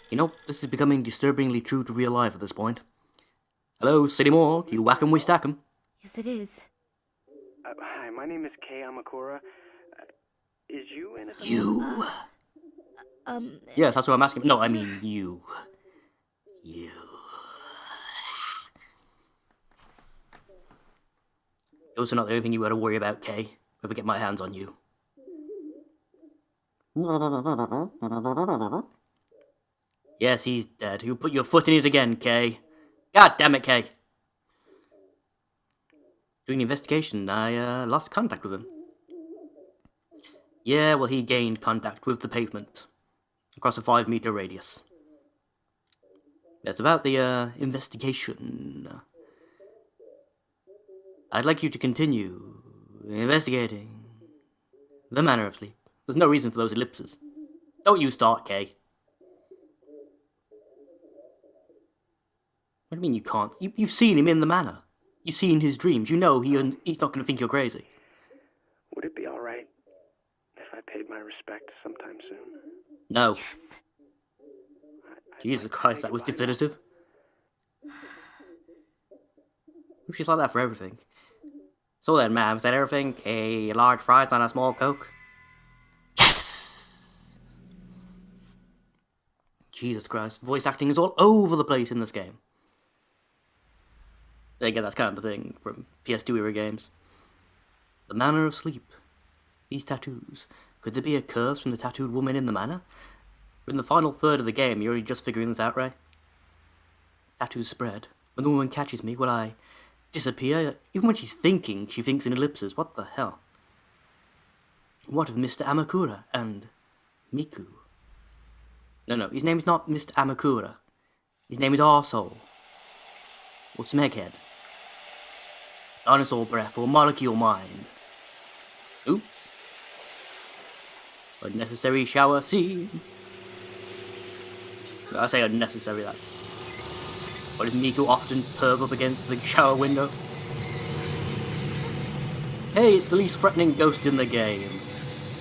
You know, this is becoming disturbingly true to real life at this point. Hello, City Morgue, you whack 'em, we stack 'em. Yes, it is. Hi, my name is Kei Amakura. Is you innocent? You? Um, Yes, that's what I'm asking. No, I mean you. You. Those are not the only thing you gotta worry about, Kay. If I get my hands on you. Yes, he's dead. You put your foot in it again, Kay. God damn it, Kay. Doing the investigation, I lost contact with him. Yeah, well, he gained contact with the pavement across a 5-meter radius. That's about the investigation. I'd like you to continue investigating the manner of sleep. There's no reason for those ellipses. Don't you start, Kay. What do you mean you can't? You've seen him in the manor. You've seen his dreams. You know he's not going to think you're crazy. Would it be alright if I paid my respects sometime soon? No. yes. Jesus like to Christ, say that was goodbye definitive. She's like that for everything. So then, ma'am, is that everything? A large fries and a small Coke? Yes! Jesus Christ, voice acting is all over the place in this game. Again, that's kind of the thing from PS2 era games. The manner of sleep. These tattoos. Could there be a curse from the tattooed woman in the manor? We're in the final third of the game, you're already just figuring this out, right? Tattoos spread. When the woman catches me, will I disappear? Even when she's thinking, she thinks in ellipses. What the hell? What of Mr. Amakura and Miku? No, his name is not Mr. Amakura. His name is Arsehole. Or Smeghead. Dinosaur breath or molecule mind. Ooh. Unnecessary shower scene. I say unnecessary, that's... What does Miku often perv up against the shower window? Hey, it's the least threatening ghost in the game.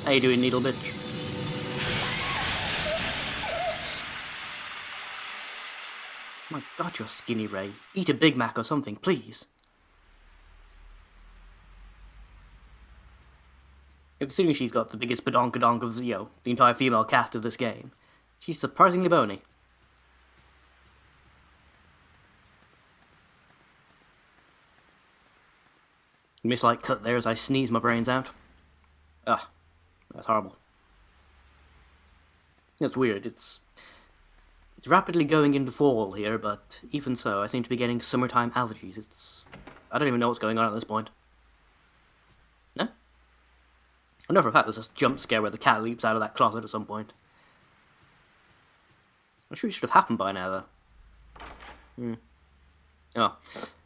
How you doing, needle bitch? My god, you're skinny, Ray. Eat a Big Mac or something, please. Considering she's got the biggest badonkadonk of the entire female cast of this game, she's surprisingly bony. Mislight cut there as I sneeze my brains out. Ugh, that's horrible. It's weird, it's rapidly going into fall here, but even so, I seem to be getting summertime allergies. I don't even know what's going on at this point. No? I know for a fact there's a jump scare where the cat leaps out of that closet at some point. I'm sure it should have happened by now, though. Oh,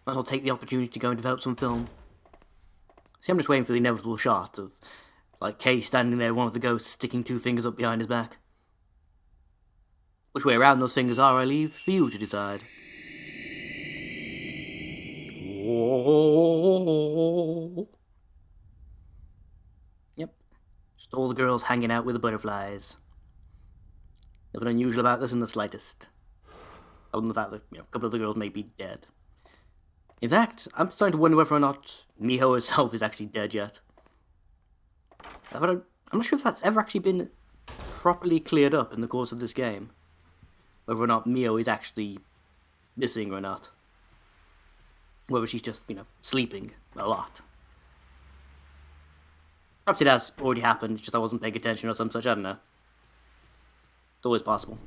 might as well take the opportunity to go and develop some film. See, I'm just waiting for the inevitable shot of, like, Kay standing there, one of the ghosts sticking 2 fingers up behind his back. Which way around those fingers are, I leave for you to decide. Yep. Just all the girls hanging out with the butterflies. Nothing unusual about this in the slightest. Other than the fact that, a couple of the girls may be dead. In fact, I'm starting to wonder whether or not Miho herself is actually dead yet. I'm not sure if that's ever actually been properly cleared up in the course of this game. Whether or not Mio is actually missing or not. Whether she's just, sleeping a lot. Perhaps it has already happened, it's just I wasn't paying attention or some such, I don't know. It's always possible.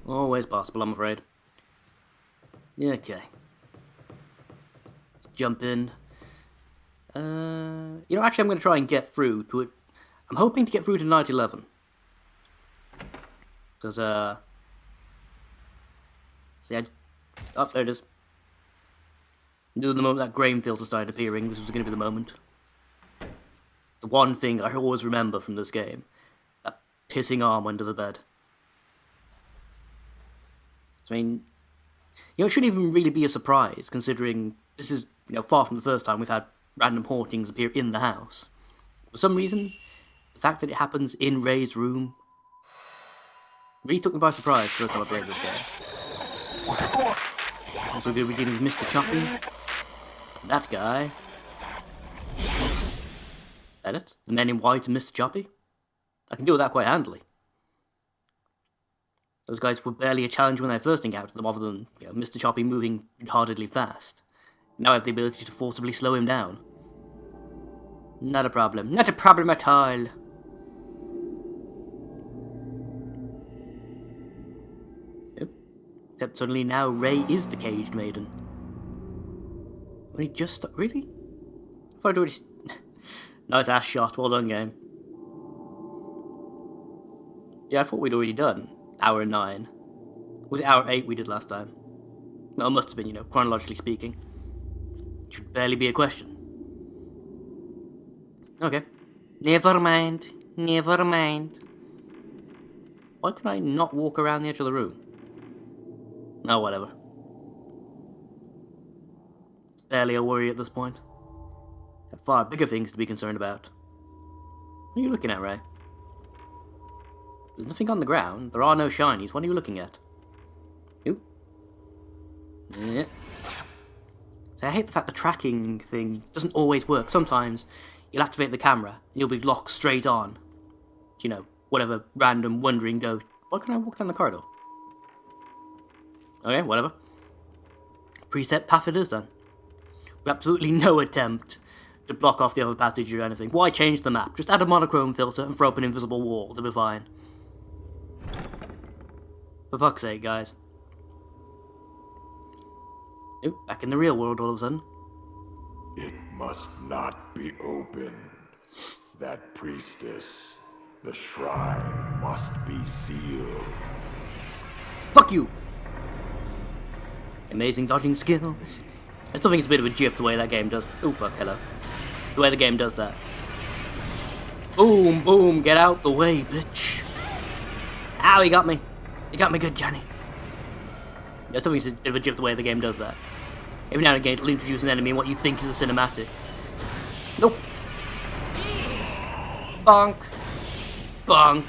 Always possible, I'm afraid. Okay. Let's jump in. Actually I'm going to try and get through to it. I'm hoping to get through to night 11. Because, see, oh, there it is. Knew the moment that grain filter started appearing, this was going to be the moment. The one thing I always remember from this game. That pissing arm under the bed. I mean, it shouldn't even really be a surprise, considering this is, far from the first time we've had random hauntings appear in the house. For some reason, the fact that it happens in Ray's room Really took me by surprise the first time I played this game. Also, we're going to be dealing with Mr. Choppy. That guy. Is that it? The Men in White and Mr. Choppy? I can deal with that quite handily. Those guys were barely a challenge when I first encountered them, other than, Mr. Choppy moving retardedly fast. Now I have the ability to forcibly slow him down. Not a problem. Not a problem at all. Yep. Except suddenly now Ray is the caged maiden. When he just really? I thought I'd already... Nice ass shot. Well done, game. Yeah, I thought we'd already done hour 9. Was it hour 8 we did last time? No, it must have been, chronologically speaking. Should barely be a question. Okay. Never mind. Never mind. Why can I not walk around the edge of the room? Oh, whatever. Barely a worry at this point. Got far bigger things to be concerned about. What are you looking at, Ray? There's nothing on the ground. There are no shinies. What are you looking at? You? Yeah. So I hate the fact the tracking thing doesn't always work. Sometimes you'll activate the camera and you'll be locked straight on. Whatever random wandering ghost. Why can't I walk down the corridor? Okay, whatever. Preset path it is then. With absolutely no attempt to block off the other passage or anything. Why change the map? Just add a monochrome filter and throw up an invisible wall. It'll be fine. For fuck's sake, guys. Nope, back in the real world all of a sudden. It must not be opened. That priestess, the shrine, must be sealed. Fuck you! Amazing dodging skills. I still think it's a bit of a jip the way that game does. Oh fuck, hello. The way the game does that. Boom, boom, get out the way, bitch. Ow, he got me. He got me good, Johnny. I still think it's a bit of a jip the way the game does that. Every now and again it'll introduce an enemy in what you think is a cinematic. Nope. Bonk. Bonk.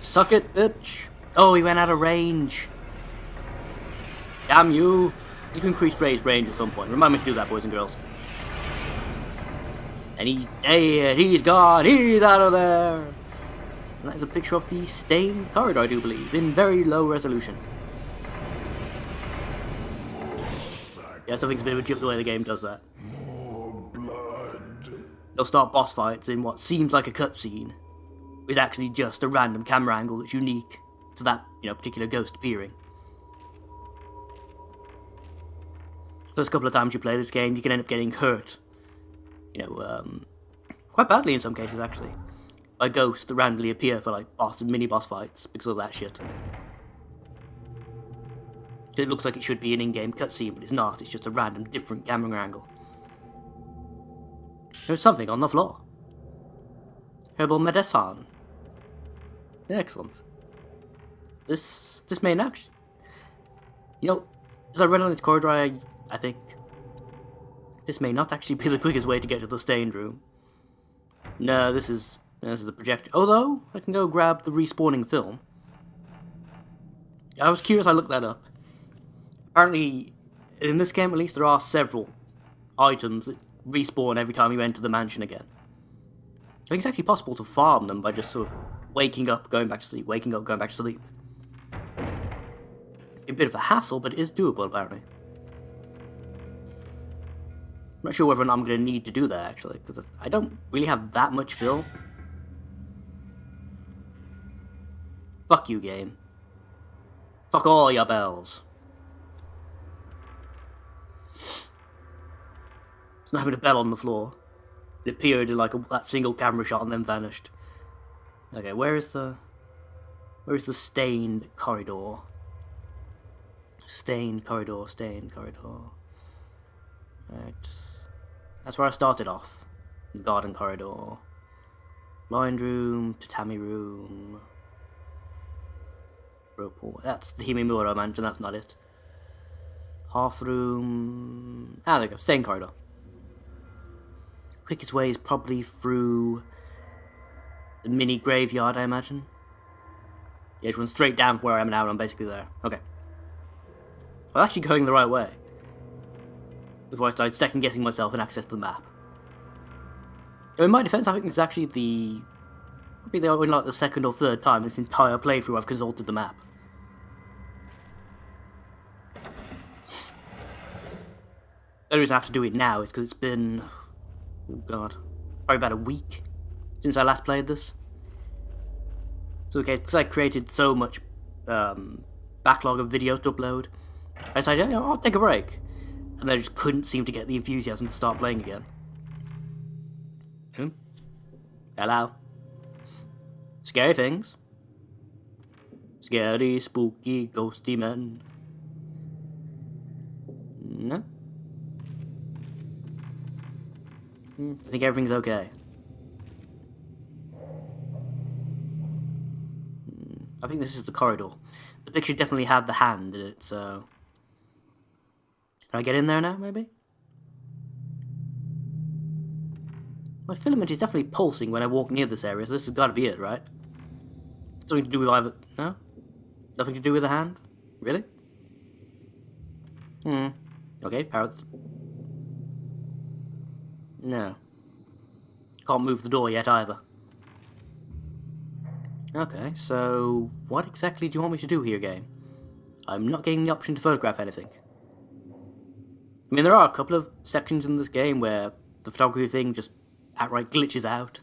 Suck it, bitch. Oh, he went out of range. Damn you. You can increase Ray's range at some point. Remind me to do that, boys and girls. And he's dead. He's gone. He's out of there. And that is a picture of the stained corridor, I do believe, in very low resolution. Yeah, I still think it's a bit of a jip the way the game does that. More blood. They'll start boss fights in what seems like a cutscene, but is actually just a random camera angle that's unique to that, particular ghost appearing. First couple of times you play this game, you can end up getting hurt. Quite badly in some cases, actually. By ghosts that randomly appear for, boss and mini-boss fights because of that shit. It looks like it should be an in-game cutscene, but it's not. It's just a random, different camera angle. There's something on the floor. Herbal medicine. Excellent. This may not... as I read on this corridor, I think this may not actually be the quickest way to get to the stained room. No, this is the projector. Although, I can go grab the respawning film. I was curious, I looked that up. Apparently, in this game at least, there are several items that respawn every time you enter the mansion again. I think it's actually possible to farm them by just sort of waking up, going back to sleep, waking up, going back to sleep. A bit of a hassle, but it is doable, apparently. I'm not sure whether or not I'm going to need to do that, actually, because I don't really have that much fill. Fuck you, game. Fuck all your bells. It's not having a bell on the floor. It appeared in that single camera shot and then vanished. Okay, where is the stained corridor? Stained corridor, stained corridor. Right. That's where I started off. The garden corridor. Blind room, tatami room. That's the Himimura mansion, that's not it. Half room. Ah, there we go. Stained corridor. Quickest way is probably through the mini graveyard, I imagine. Yeah, just run straight down from where I am now and I'm basically there. Okay. I'm actually going the right way. Before I started second guessing myself and access to the map. In my defense, I think this is actually probably only like the second or third time this entire playthrough I've consulted the map. The only reason I have to do it now is because it's been, oh god, probably about a week since I last played this. So okay, because I created so much backlog of videos to upload, I decided, yeah, I'll take a break. And I just couldn't seem to get the enthusiasm to start playing again. Hello? Scary things. Scary, spooky, ghosty men. No? I think everything's okay. I think this is the corridor. The picture definitely had the hand in it, so... Can I get in there now, maybe? My filament is definitely pulsing when I walk near this area, so this has got to be it, right? Something to do with either... No? Nothing to do with the hand? Really? Okay, parrots. No. Can't move the door yet, either. Okay, so... What exactly do you want me to do here, game? I'm not getting the option to photograph anything. I mean, there are a couple of sections in this game where the photography thing just outright glitches out.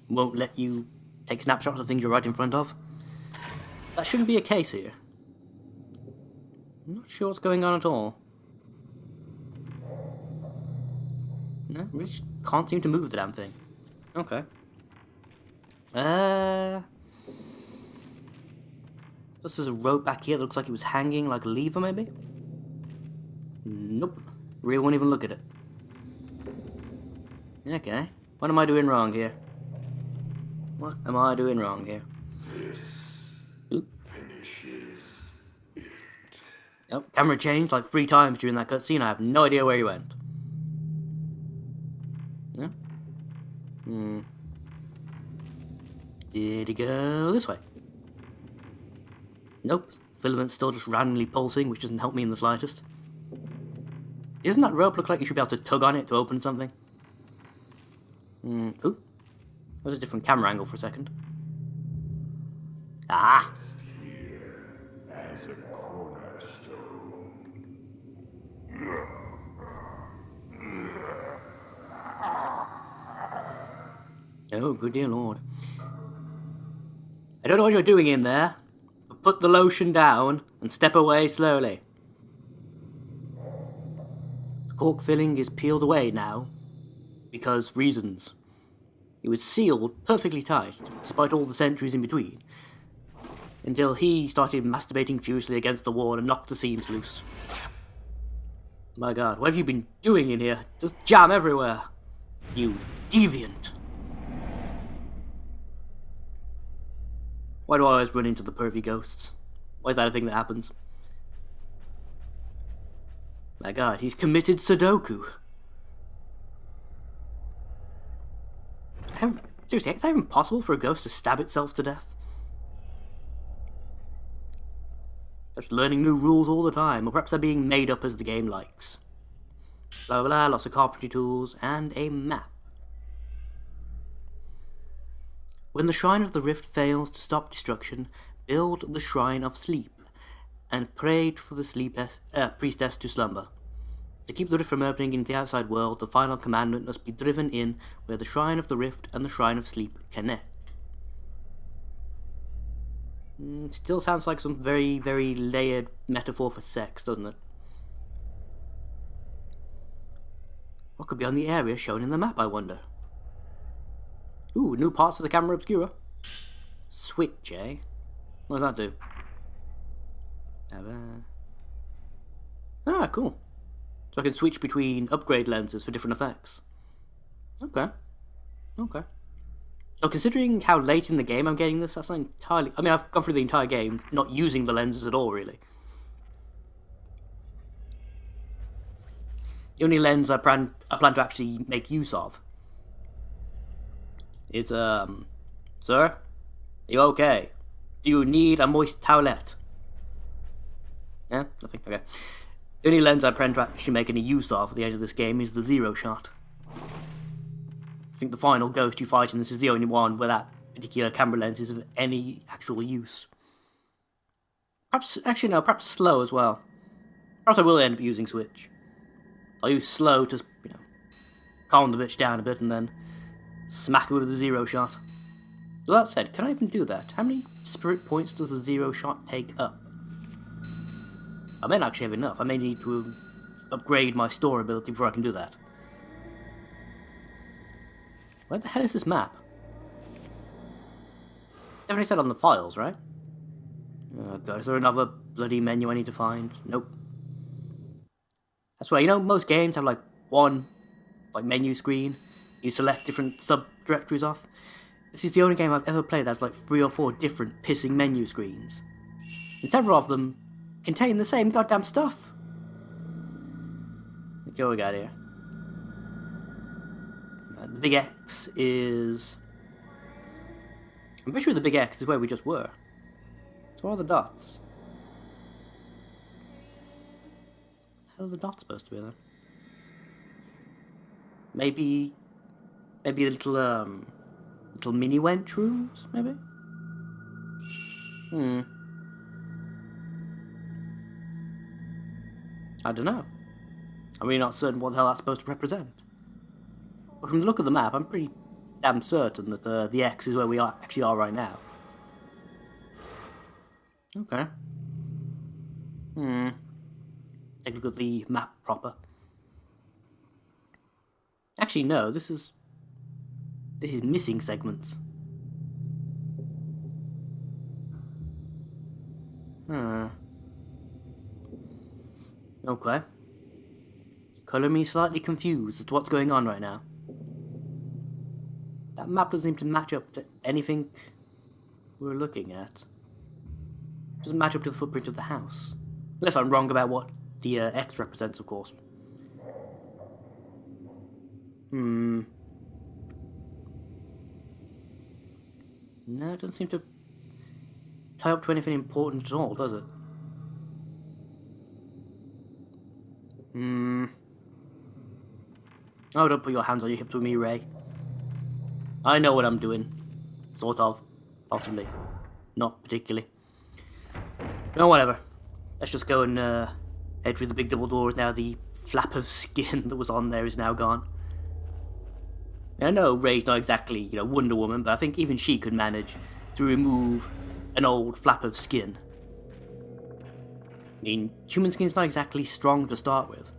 Won't let you take snapshots of things you're right in front of. That shouldn't be a case here. I'm not sure what's going on at all. No, we just can't seem to move the damn thing. Okay. This is a rope back here that looks like it was hanging like a lever, maybe? Nope. Really won't even look at it. Okay. What am I doing wrong here? What am I doing wrong here? This Oop. finishes it. Oh, camera changed like 3 times during that cutscene. I have no idea where he went. Yeah? Did he go this way? Nope. Filament's still just randomly pulsing, which doesn't help me in the slightest. Doesn't that rope look like you should be able to tug on it to open something? Ooh. That was a different camera angle for a second. Ah! Here as a cornerstone. Oh, good dear lord. I don't know what you're doing in there, but put the lotion down and step away slowly. The cork filling is peeled away now, because reasons. It was sealed perfectly tight, despite all the centuries in between, until he started masturbating furiously against the wall and knocked the seams loose. My god, what have you been doing in here? Just jam everywhere. You deviant. Why do I always run into the pervy ghosts? Why is that a thing that happens? My god, he's committed Sudoku. Seriously, is that even possible for a ghost to stab itself to death? Just learning new rules all the time, or perhaps they're being made up as the game likes. Blah blah blah, lots of carpentry tools, and a map. When the Shrine of the Rift fails to stop destruction, build the Shrine of Sleep, and pray for the priestess to slumber. To keep the rift from opening into the outside world, the final commandment must be driven in where the Shrine of the Rift and the Shrine of Sleep connect. Still sounds like some very, very layered metaphor for sex, doesn't it? What could be on the area shown in the map, I wonder? Ooh, new parts of the camera obscura. Switch, eh? What does that do? Ah, cool. So I can switch between upgrade lenses for different effects. Okay. Okay. So considering how late in the game I'm getting this, that's not entirely... I mean, I've gone through the entire game not using the lenses at all, really. The only lens I plan to actually make use of is, sir? Are you okay? Do you need a moist towelette? Yeah, nothing. Okay. The only lens I plan to actually make any use of at the end of this game is the zero shot. I think the final ghost you fight in this is the only one where that particular camera lens is of any actual use. Perhaps, actually no, perhaps slow as well. Perhaps I will end up using switch. I'll use slow to, calm the bitch down a bit and then smack it with the zero shot. So that said, can I even do that? How many spirit points does the zero shot take up? I may not actually have enough. I may need to upgrade my store ability before I can do that. Where the hell is this map? Definitely said on the files, right? Oh god, is there another bloody menu I need to find? Nope. That's why, most games have like one menu screen. You select different subdirectories off. This is the only game I've ever played that's like 3 or 4 different pissing menu screens. And several of them contain the same goddamn stuff. Okay, what we got here? The big X is... I'm pretty sure the big X is where we just were. So what are the dots? What the hell are the dots supposed to be then? Maybe little mini wench rooms, maybe? I don't know. I'm really not certain what the hell that's supposed to represent. But from the look of the map, I'm pretty damn certain that the X is where we actually are right now. Okay. Take a look at the map proper. Actually, no, this is missing segments. Okay. Colour me slightly confused as to what's going on right now. That map doesn't seem to match up to anything we're looking at. It doesn't match up to the footprint of the house. Unless I'm wrong about what the X represents, of course. No, it doesn't seem to tie up to anything important at all, does it? Oh, don't put your hands on your hips with me, Ray. I know what I'm doing. Sort of. Possibly. Not particularly. No, whatever. Let's just go and head through the big double doors now. The flap of skin that was on there is now gone. I know Ray's not exactly, Wonder Woman, but I think even she could manage to remove an old flap of skin. I mean, human skin's not exactly strong to start with.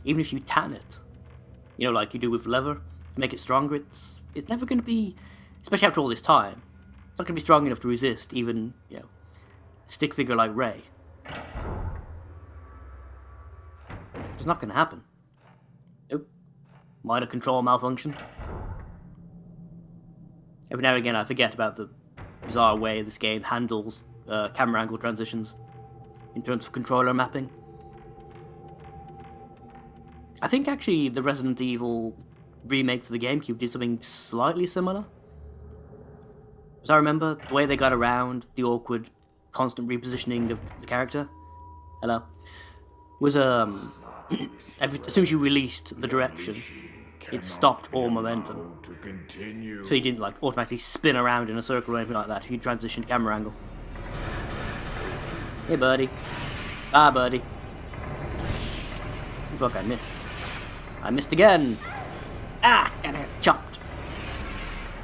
Even if you tan it, like you do with leather, to make it stronger, it's never going to be, especially after all this time, it's not going to be strong enough to resist even, a stick figure like Ray. It's not going to happen. Nope. Minor control malfunction. Every now and again I forget about the bizarre way this game handles camera angle transitions in terms of controller mapping. I think actually the Resident Evil remake for the GameCube did something slightly similar. As I remember, the way they got around the awkward, constant repositioning of the character, was as soon as you released the direction, it stopped all momentum. So you didn't automatically spin around in a circle or anything like that if you transitioned camera angle. Hey buddy. Bye buddy. Fuck, I missed. I missed again. Ah! Got chopped.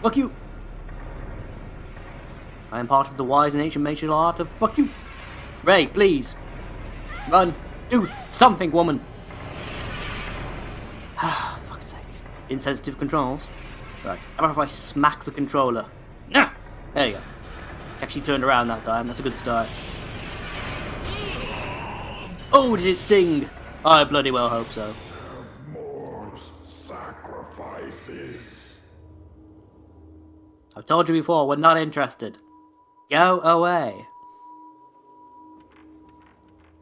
Fuck you. I am part of the wise and ancient martial art of fuck you. Ray, please. Run. Do something, woman. Ah, fuck's sake. Insensitive controls. Right. How about if I smack the controller? Nah! There you go. Actually turned around that time. That's a good start. Oh, did it sting? I bloody well hope so. More sacrifices. I've told you before, we're not interested. Go away.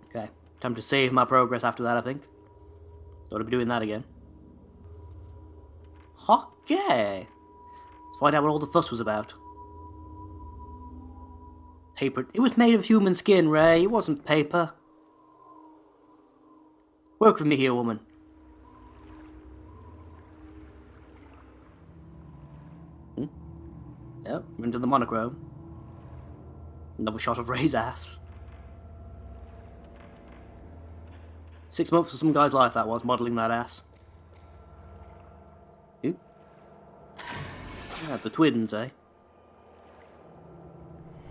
Okay, time to save my progress after that, I think. Don't be doing that again. Okay. Let's find out what all the fuss was about. Paper. It was made of human skin, Ray. It wasn't paper. Work with me here, woman. Yep, we're into the monochrome. Another shot of Ray's ass. 6 months of some guy's life that was, modelling that ass. Ooh. Yeah, the twins, eh?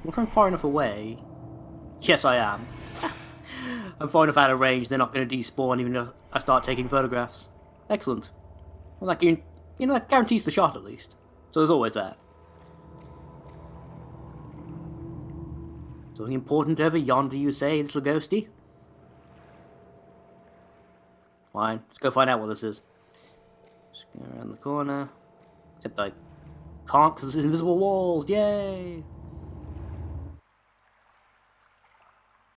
If I'm far enough away... Yes, I am. I'm far enough out of range, they're not going to despawn even if I start taking photographs. Excellent. Well, that guarantees the shot at least. So there's always that. Something important over yonder, you say, little ghosty? Fine, let's go find out what this is. Just go around the corner. Except I can't because there's invisible walls, yay!